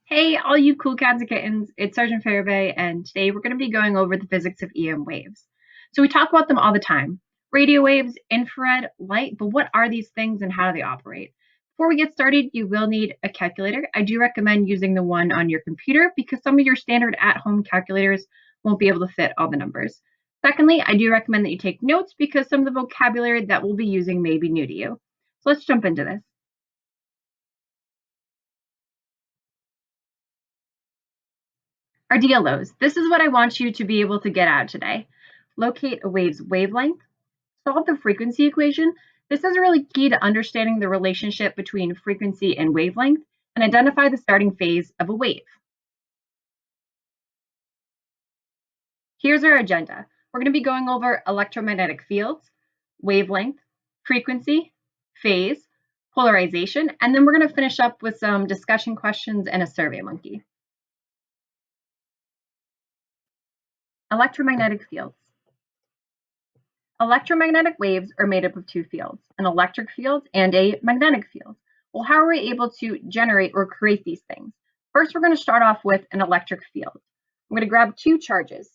Hey, all you cool cats and kittens, it's Sergeant Fairbay, and today we're going to be going over the physics of EM waves. So we talk about them all the time. Radio waves, infrared, light, but what are these things and how do they operate? Before we get started, you will need a calculator. I do recommend using the one on your computer because some of your standard at-home calculators won't be able to fit all the numbers. Secondly, I do recommend that you take notes because some of the vocabulary that we'll be using may be new to you. So let's jump into this. Our DLOs. This is what I want you to be able to get out today. Locate a wave's wavelength, solve the frequency equation. This is really key to understanding the relationship between frequency and wavelength, and identify the starting phase of a wave. Here's our agenda. We're going to be going over electromagnetic fields, wavelength, frequency, phase, polarization, and then we're going to finish up with some discussion questions and a survey monkey. Electromagnetic fields. Electromagnetic waves are made up of two fields, an electric field and a magnetic field. Well, how are we able to generate or create these things? First, we're going to start off with an electric field. I'm going to grab two charges.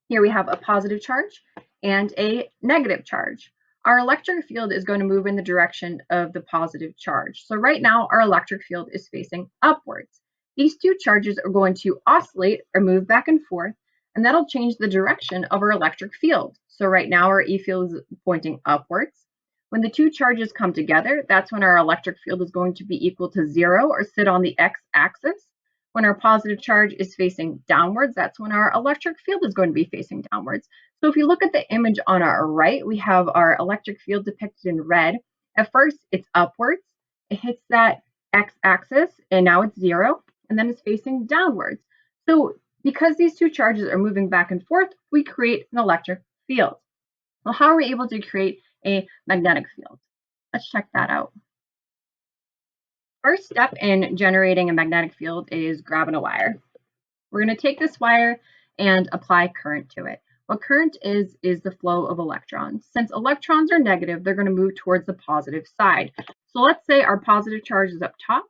Here we have a positive charge and a negative charge. Our electric field is going to move in the direction of the positive charge. So right now, our electric field is facing upwards. These two charges are going to oscillate or move back and forth, and that'll change the direction of our electric field. So right now our E field is pointing upwards. When the two charges come together, that's when our electric field is going to be equal to 0 or sit on the x-axis. When our positive charge is facing downwards, that's when our electric field is going to be facing downwards. So if you look at the image on our right, we have our electric field depicted in red. At first, it's upwards. It hits that x-axis, and now it's 0, and then it's facing downwards. So because these two charges are moving back and forth, we create an electric field. Well, how are we able to create a magnetic field? Let's check that out. First step in generating a magnetic field is grabbing a wire. We're going to take this wire and apply current to it. What current is the flow of electrons. Since electrons are negative, they're going to move towards the positive side. So let's say our positive charge is up top.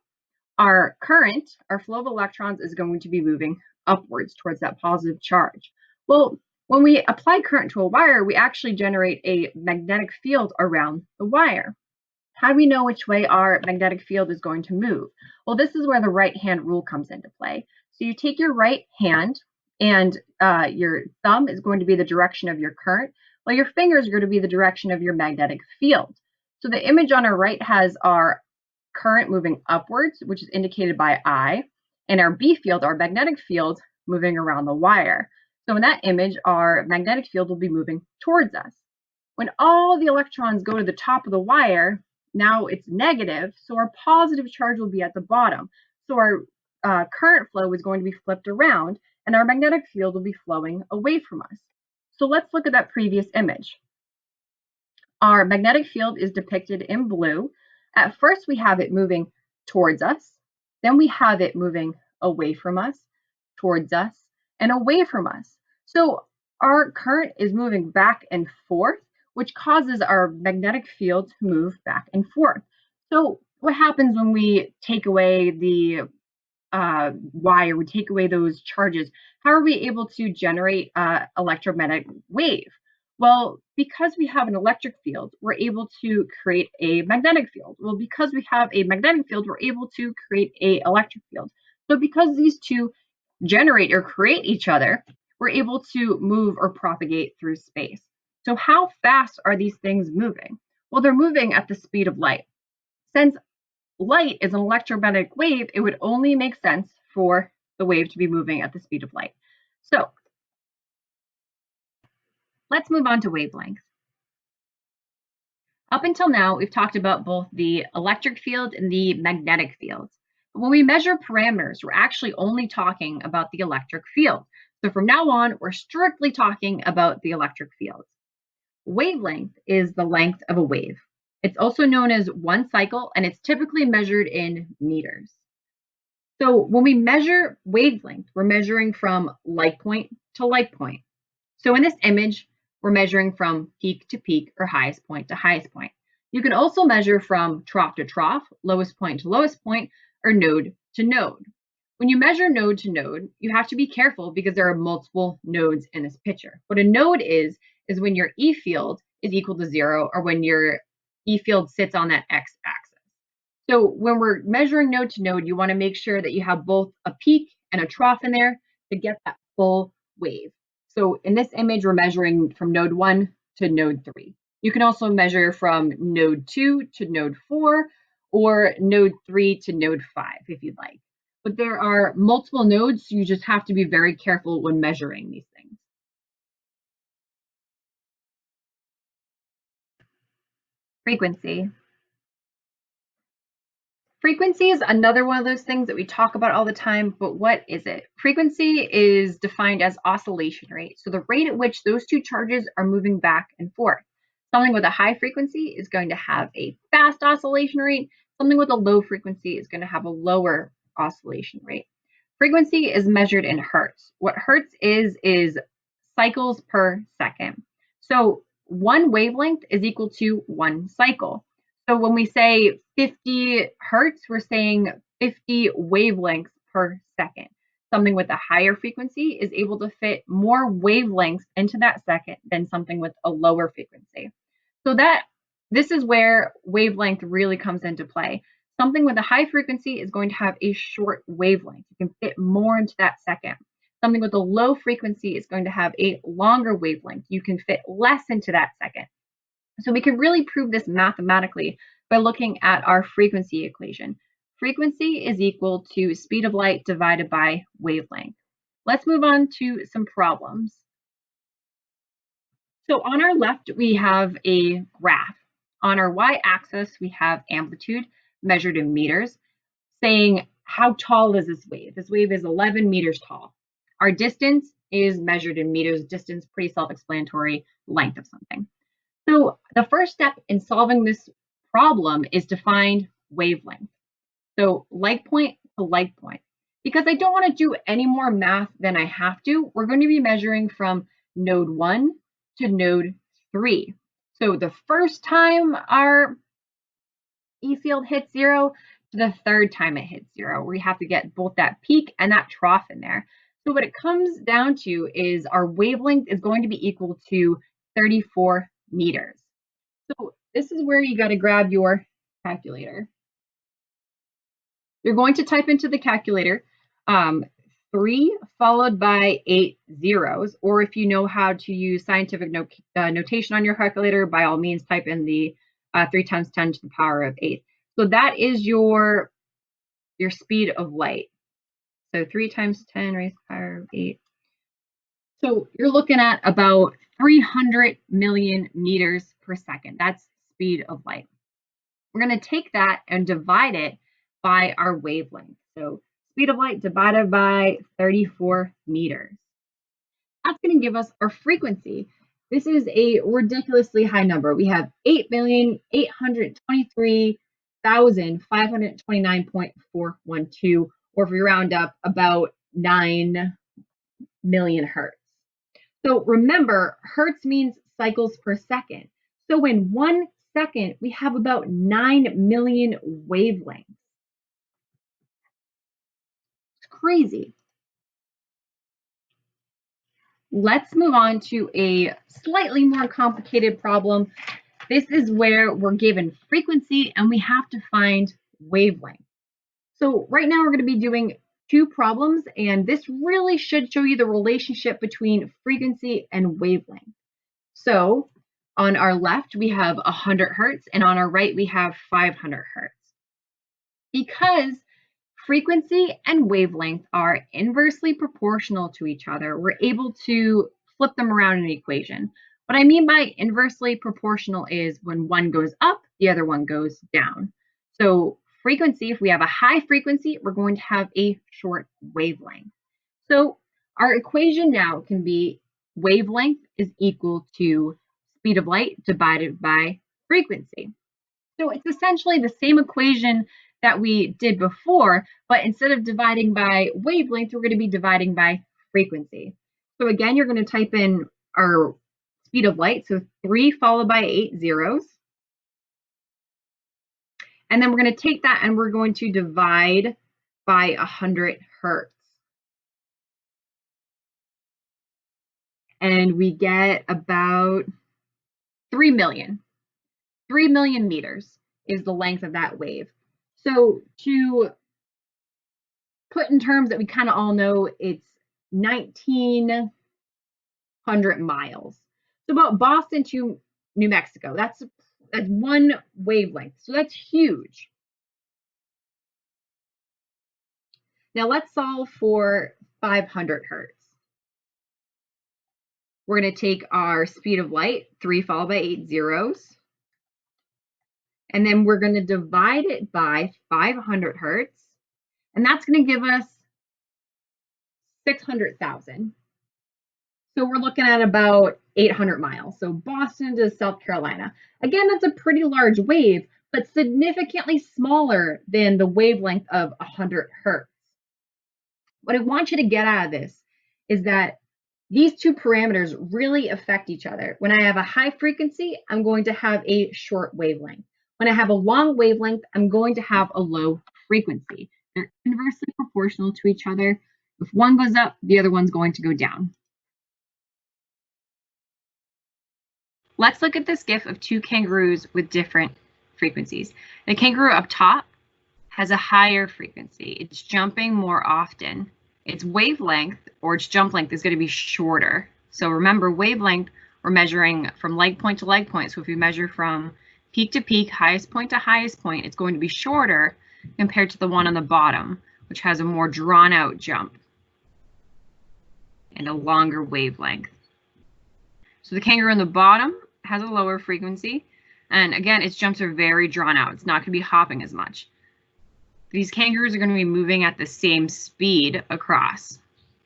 Our current, our flow of electrons, is going to be moving upwards towards that positive charge. Well, when we apply current to a wire, we actually generate a magnetic field around the wire. How do we know which way our magnetic field is going to move? Well, this is where the right-hand rule comes into play. So you take your right hand, and your thumb is going to be the direction of your current, while your fingers are going to be the direction of your magnetic field. So the image on our right has our current moving upwards, which is indicated by I, and our B field, our magnetic field, moving around the wire. So in that image, our magnetic field will be moving towards us. When all the electrons go to the top of the wire, now it's negative, so our positive charge will be at the bottom. So our current flow is going to be flipped around, and our magnetic field will be flowing away from us. So let's look at that previous image. Our magnetic field is depicted in blue. At first, we have it moving towards us. Then we have it moving away from us, towards us, and away from us. So our current is moving back and forth, which causes our magnetic field to move back and forth. So what happens when we take away the wire, we take away those charges? How are we able to generate electromagnetic wave? Well, because we have an electric field, we're able to create a magnetic field. Well, because we have a magnetic field, we're able to create an electric field. So because these two generate or create each other, we're able to move or propagate through space. So how fast are these things moving? Well, they're moving at the speed of light. Since light is an electromagnetic wave, it would only make sense for the wave to be moving at the speed of light. So let's move on to wavelengths. Up until now, we've talked about both the electric field and the magnetic field. But when we measure parameters, we're actually only talking about the electric field. So from now on, we're strictly talking about the electric field. Wavelength is the length of a wave. It's also known as one cycle, and it's typically measured in meters. So when we measure wavelength, we're measuring from light point to light point. So in this image, we're measuring from peak to peak or highest point to highest point. You can also measure from trough to trough, lowest point to lowest point, or node to node. When you measure node to node, you have to be careful because there are multiple nodes in this picture. What a node is when your E field is equal to 0 or when your E field sits on that x-axis. So when we're measuring node to node, you want to make sure that you have both a peak and a trough in there to get that full wave. So in this image, we're measuring from node 1 to node 3. You can also measure from node 2 to node 4 or node 3 to node 5 if you'd like. But there are multiple nodes, so you just have to be very careful when measuring these things. Frequency. Frequency is another one of those things that we talk about all the time, but what is it? Frequency is defined as oscillation rate, so the rate at which those two charges are moving back and forth. Something with a high frequency is going to have a fast oscillation rate. Something with a low frequency is going to have a lower oscillation rate. Frequency is measured in hertz. What hertz is cycles per second. So one wavelength is equal to one cycle. So when we say 50 hertz, we're saying 50 wavelengths per second. Something with a higher frequency is able to fit more wavelengths into that second than something with a lower frequency. So this is where wavelength really comes into play. Something with a high frequency is going to have a short wavelength. You can fit more into that second. Something with a low frequency is going to have a longer wavelength. You can fit less into that second. So we can really prove this mathematically by looking at our frequency equation. Frequency is equal to speed of light divided by wavelength. Let's move on to some problems. So on our left, we have a graph. On our y-axis, we have amplitude measured in meters, saying how tall is this wave? This wave is 11 meters tall. Our distance is measured in meters. Distance, pretty self-explanatory, length of something. So the first step in solving this problem is to find wavelength. So like point to like point. Because I don't want to do any more math than I have to, we're going to be measuring from node 1 to node 3. So the first time our E field hits 0 to the third time it hits 0. We have to get both that peak and that trough in there. So what it comes down to is our wavelength is going to be equal to 34 meters. So this is where you got to grab your calculator. You're going to type into the calculator 3 followed by 8 zeros, or if you know how to use scientific notation on your calculator, by all means type in the 3 times 10 to the power of 8. So that is your speed of light. So 3 times 10 raised to the power of 8. So you're looking at about 300 million meters per second. That's speed of light. We're going to take that and divide it by our wavelength. So speed of light divided by 34 meters. That's going to give us our frequency. This is a ridiculously high number. We have 8,823,529.412, or if we round up, about 9 million hertz. So remember, hertz means cycles per second. So in 1 second, we have about 9 million wavelengths. It's crazy. Let's move on to a slightly more complicated problem. This is where we're given frequency and we have to find wavelength. So right now we're going to be doing 2 problems, and this really should show you the relationship between frequency and wavelength. So on our left, we have 100 hertz, and on our right, we have 500 hertz. Because frequency and wavelength are inversely proportional to each other, we're able to flip them around in an equation. What I mean by inversely proportional is when one goes up, the other one goes down. So frequency, if we have a high frequency, we're going to have a short wavelength. So our equation now can be wavelength is equal to speed of light divided by frequency. So it's essentially the same equation that we did before, but instead of dividing by wavelength, we're going to be dividing by frequency. So again, you're going to type in our speed of light, so 3 followed by 8 zeros. And then we're going to take that and we're going to divide by 100 hertz. And we get about 3 million. 3 million meters is the length of that wave. So to put in terms that we kind of all know, it's 1,900 miles. So about Boston to New Mexico. That's one wavelength. So that's huge. Now let's solve for 500 hertz. We're going to take our speed of light, 3 followed by 8 zeros. And then we're going to divide it by 500 hertz. And that's going to give us 600,000. So we're looking at about 800 miles. So Boston to South Carolina. Again, that's a pretty large wave, but significantly smaller than the wavelength of 100 hertz. What I want you to get out of this is that these two parameters really affect each other. When I have a high frequency, I'm going to have a short wavelength. When I have a long wavelength, I'm going to have a low frequency. They're inversely proportional to each other. If one goes up, the other one's going to go down. Let's look at this GIF of two kangaroos with different frequencies. The kangaroo up top has a higher frequency. It's jumping more often. Its wavelength or its jump length is going to be shorter. So remember, wavelength, we're measuring from leg point to leg point. So if we measure from peak to peak, highest point to highest point, it's going to be shorter compared to the one on the bottom, which has a more drawn out jump and a longer wavelength. So the kangaroo on the bottom has a lower frequency. And again, its jumps are very drawn out. It's not going to be hopping as much. These kangaroos are going to be moving at the same speed across.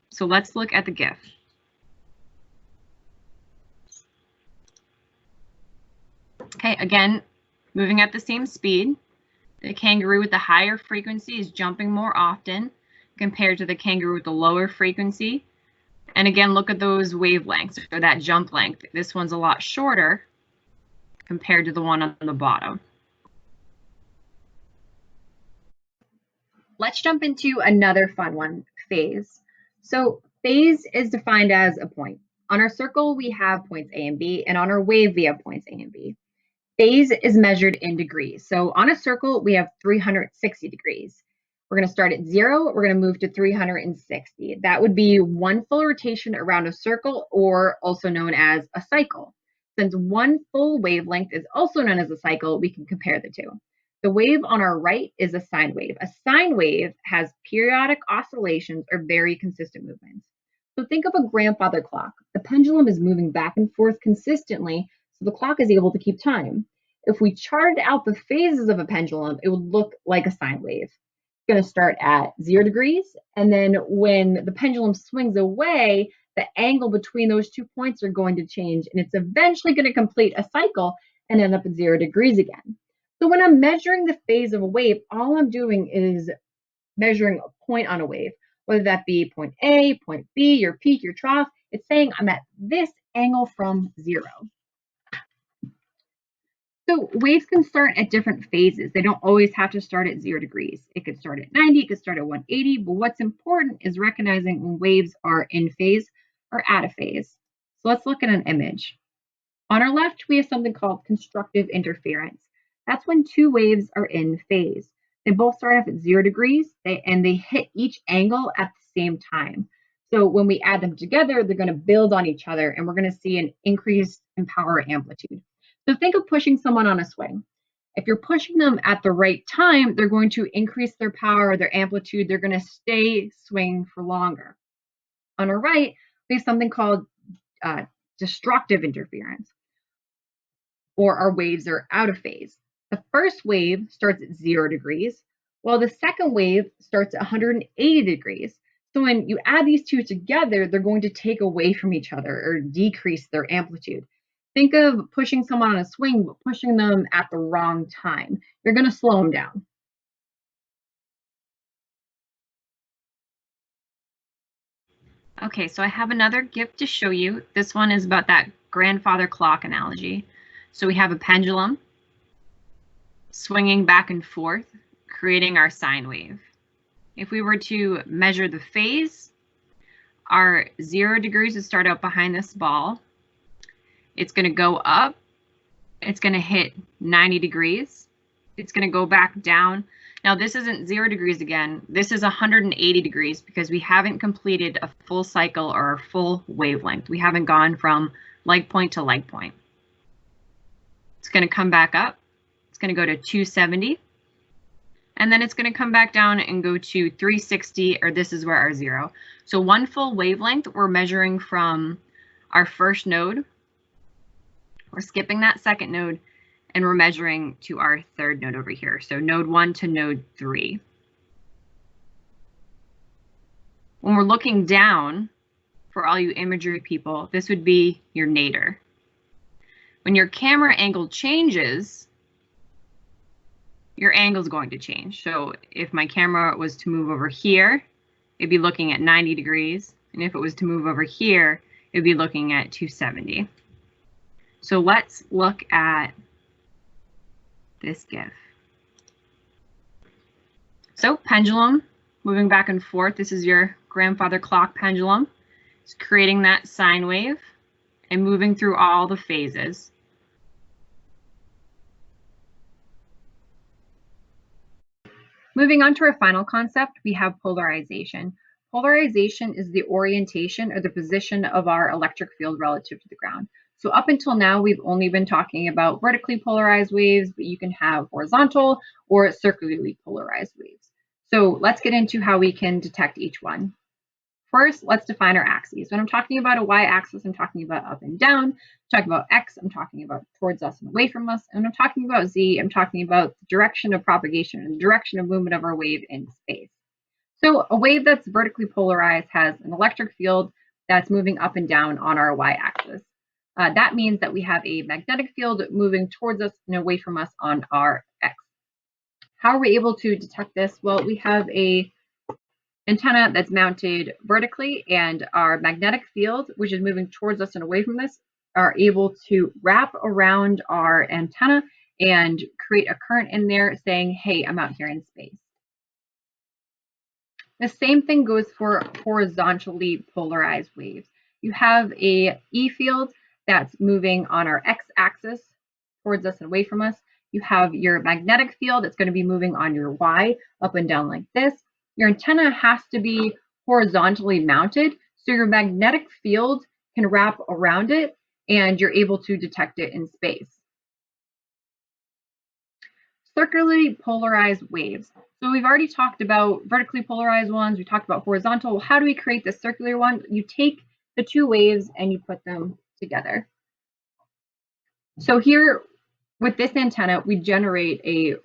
So let's look at the GIF. Okay, again, moving at the same speed. The kangaroo with the higher frequency is jumping more often compared to the kangaroo with the lower frequency. And again, look at those wavelengths or that jump length. This one's a lot shorter compared to the one on the bottom. Let's jump into another fun one, phase. So phase is defined as a point. On our circle, we have points A and B, and on our wave, we have points A and B. Phase is measured in degrees. So on a circle, we have 360 degrees. We're going to start at 0. We're going to move to 360. That would be one full rotation around a circle, or also known as a cycle. Since one full wavelength is also known as a cycle, we can compare the two. The wave on our right is a sine wave. A sine wave has periodic oscillations or very consistent movements. So think of a grandfather clock. The pendulum is moving back and forth consistently, so the clock is able to keep time. If we charted out the phases of a pendulum, it would look like a sine wave. It's going to start at 0 degrees, and then when the pendulum swings away, the angle between those 2 points are going to change, and it's eventually going to complete a cycle and end up at 0 degrees again. So when I'm measuring the phase of a wave, all I'm doing is measuring a point on a wave, whether that be point A, point B, your peak, your trough. It's saying I'm at this angle from 0. So waves can start at different phases. They don't always have to start at 0 degrees. It could start at 90, it could start at 180, but what's important is recognizing when waves are in phase or out of phase. So let's look at an image. On our left, we have something called constructive interference. That's when two waves are in phase. They both start off at 0 degrees and they hit each angle at the same time. So when we add them together, they're going to build on each other and we're going to see an increase in power amplitude. So think of pushing someone on a swing. If you're pushing them at the right time, they're going to increase their power, their amplitude. They're going to stay swinging for longer. On our right, we have something called destructive interference, or our waves are out of phase. The first wave starts at 0 degrees, while the second wave starts at 180 degrees. So when you add these two together, they're going to take away from each other or decrease their amplitude. Think of pushing someone on a swing, but pushing them at the wrong time. You're going to slow them down. Okay, so I have another GIF to show you. This one is about that grandfather clock analogy. So we have a pendulum swinging back and forth, creating our sine wave. If we were to measure the phase, our 0 degrees would start out behind this ball. It's going to go up. It's going to hit 90 degrees. It's going to go back down. Now this isn't 0 degrees again. This is 180 degrees because we haven't completed a full cycle or a full wavelength. We haven't gone from leg point to leg point. It's going to come back up. It's going to go to 270. And then it's going to come back down and go to 360, or this is where our 0. So one full wavelength, we're measuring from our first node. We're skipping that second node, and we're measuring to our third node over here. So node 1 to node 3. When we're looking down, for all you imagery people, this would be your nadir. When your camera angle changes, your angle is going to change. So if my camera was to move over here, it'd be looking at 90 degrees. And if it was to move over here, it'd be looking at 270. So let's look at this GIF. So pendulum, moving back and forth. This is your grandfather clock pendulum. It's creating that sine wave and moving through all the phases. Moving on to our final concept, we have polarization. Polarization is the orientation or the position of our electric field relative to the ground. So up until now, we've only been talking about vertically polarized waves, but you can have horizontal or circularly polarized waves. So let's get into how we can detect each one. First, let's define our axes. When I'm talking about a y-axis, I'm talking about up and down. I'm talking about x, I'm talking about towards us and away from us. And when I'm talking about z, I'm talking about the direction of propagation and the direction of movement of our wave in space. So a wave that's vertically polarized has an electric field that's moving up and down on our y-axis. That means that we have a magnetic field moving towards us and away from us on our x. How are we able to detect this? Well, we have a antenna that's mounted vertically, and our magnetic field, which is moving towards us and away from this, are able to wrap around our antenna and create a current in there saying, hey, I'm out here in space. The same thing goes for horizontally polarized waves. You have a E field that's moving on our x-axis towards us and away from us. You have your magnetic field that's going to be moving on your y up and down like this. Your antenna has to be horizontally mounted, so your magnetic field can wrap around it and you're able to detect it in space. Circularly polarized waves. So we've already talked about vertically polarized ones, we talked about horizontal. How do we create this circular one? You take the two waves and you put them together. So here with this antenna, we generate a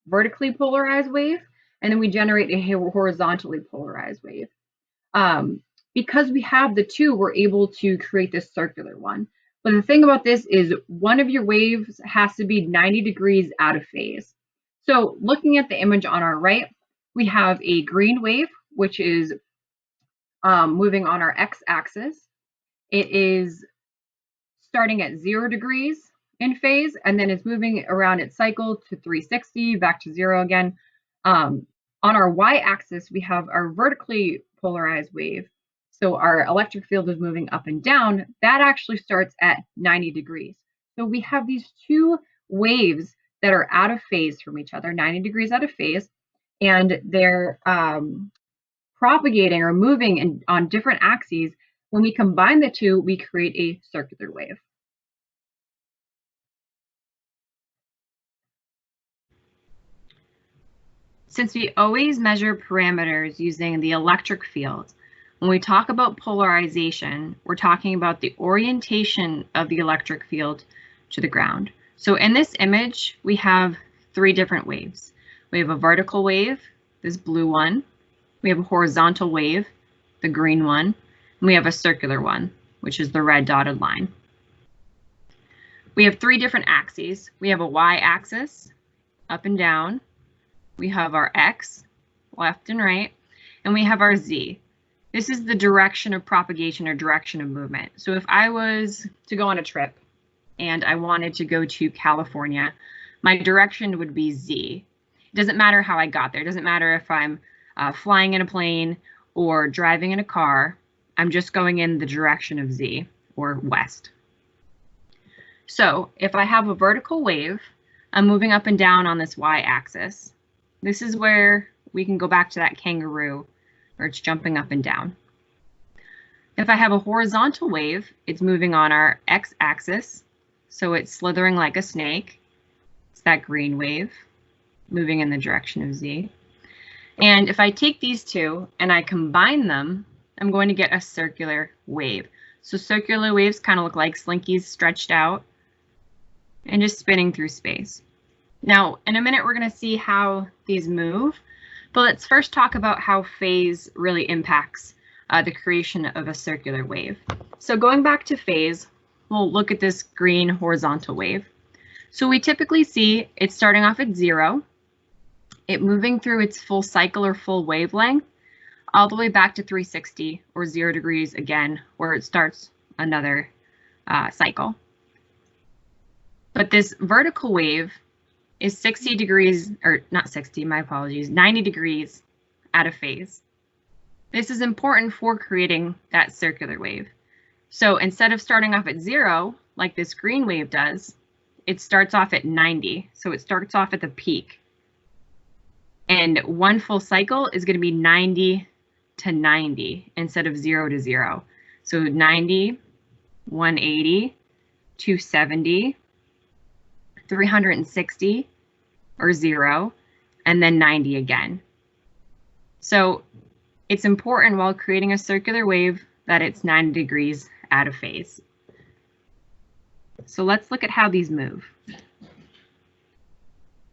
vertically polarized wave, and then we generate a horizontally polarized wave. Because we have the two, we're able to create this circular one. But the thing about this is one of your waves has to be 90 degrees out of phase. So looking at the image on our right, we have a green wave, which is moving on our x-axis. It is starting at 0 degrees in phase, and then it's moving around its cycle to 360, back to 0 again. On our y-axis, we have our vertically polarized wave. So our electric field is moving up and down. That actually starts at 90 degrees. So we have these two waves that are out of phase from each other, 90 degrees out of phase, and they're propagating or moving on different axes. When we combine the two, we create a circular wave. Since we always measure parameters using the electric field, when we talk about polarization, we're talking about the orientation of the electric field to the ground. So in this image, we have three different waves. We have a vertical wave, this blue one. We have a horizontal wave, the green one. And we have a circular one, which is the red dotted line. We have three different axes. We have a y-axis, up and down. We have our x, left and right, and we have our z. This is the direction of propagation or direction of movement. So if I was to go on a trip and I wanted to go to California, my direction would be z. It doesn't matter how I got there. It doesn't matter if I'm flying in a plane or driving in a car, I'm just going in the direction of z, or west. So if I have a vertical wave, I'm moving up and down on this y-axis. This is where we can go back to that kangaroo, where it's jumping up and down. If I have a horizontal wave, it's moving on our x-axis, so it's slithering like a snake. It's that green wave, moving in the direction of z. And if I take these two and I combine them, I'm going to get a circular wave. So circular waves kind of look like slinkies stretched out and just spinning through space. Now, in a minute, we're going to see how these move, but let's first talk about how phase really impacts the creation of a circular wave. So going back to phase, we'll look at this green horizontal wave. So we typically see it starting off at 0, it moving through its full cycle or full wavelength, all the way back to 360 or 0 degrees again, where it starts another cycle. But this vertical wave is 60 degrees, or not 60, my apologies, 90 degrees out of phase. This is important for creating that circular wave. So instead of starting off at 0, like this green wave does, it starts off at 90. So it starts off at the peak. And one full cycle is going to be 90 to 90 instead of 0 to 0. So 90, 180, 270, 360, or 0, and then 90 again. So it's important while creating a circular wave that it's 90 degrees out of phase. So let's look at how these move.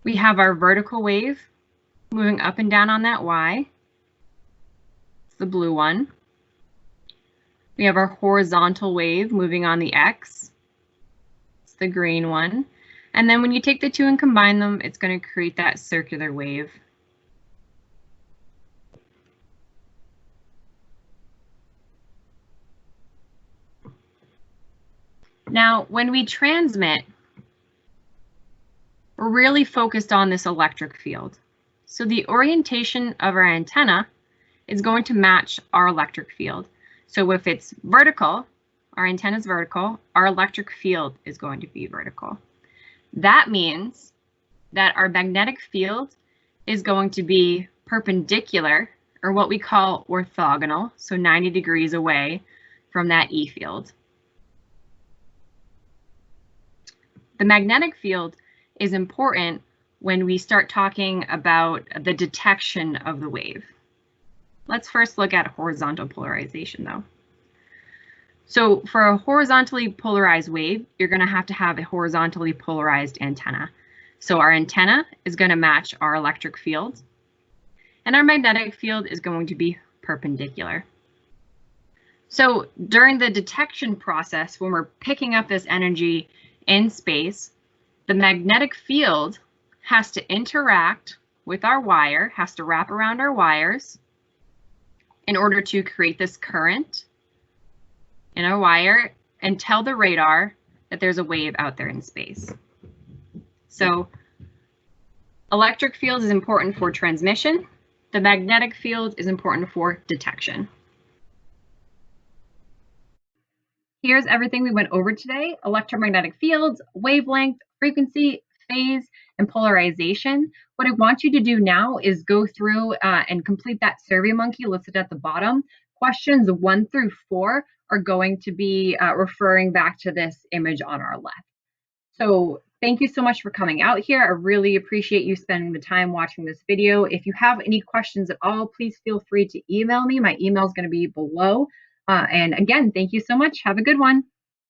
We have our vertical wave moving up and down on that y. It's the blue one. We have our horizontal wave moving on the x. It's the green one. And then when you take the two and combine them, it's going to create that circular wave. Now, when we transmit, we're really focused on this electric field. So the orientation of our antenna is going to match our electric field. So if it's vertical, our antenna is vertical, our electric field is going to be vertical. That means that our magnetic field is going to be perpendicular, or what we call orthogonal, so 90 degrees away from that E field. The magnetic field is important when we start talking about the detection of the wave. Let's first look at horizontal polarization though. So for a horizontally polarized wave, you're going to have a horizontally polarized antenna. So our antenna is going to match our electric field, and our magnetic field is going to be perpendicular. So during the detection process, when we're picking up this energy in space, the magnetic field has to interact with our wire, has to wrap around our wires in order to create this current in our wire and tell the radar that there's a wave out there in space. So electric field is important for transmission. The magnetic field is important for detection. Here's everything we went over today: electromagnetic fields, wavelength, frequency, phase, and polarization. What I want you to do now is go through and complete that SurveyMonkey listed at the bottom. Questions 1 through 4 are going to be referring back to this image on our left. So thank you so much for coming out here. I really appreciate you spending the time watching this video. If you have any questions at all, please feel free to email me. My email is going to be below. And again, thank you so much. Have a good one.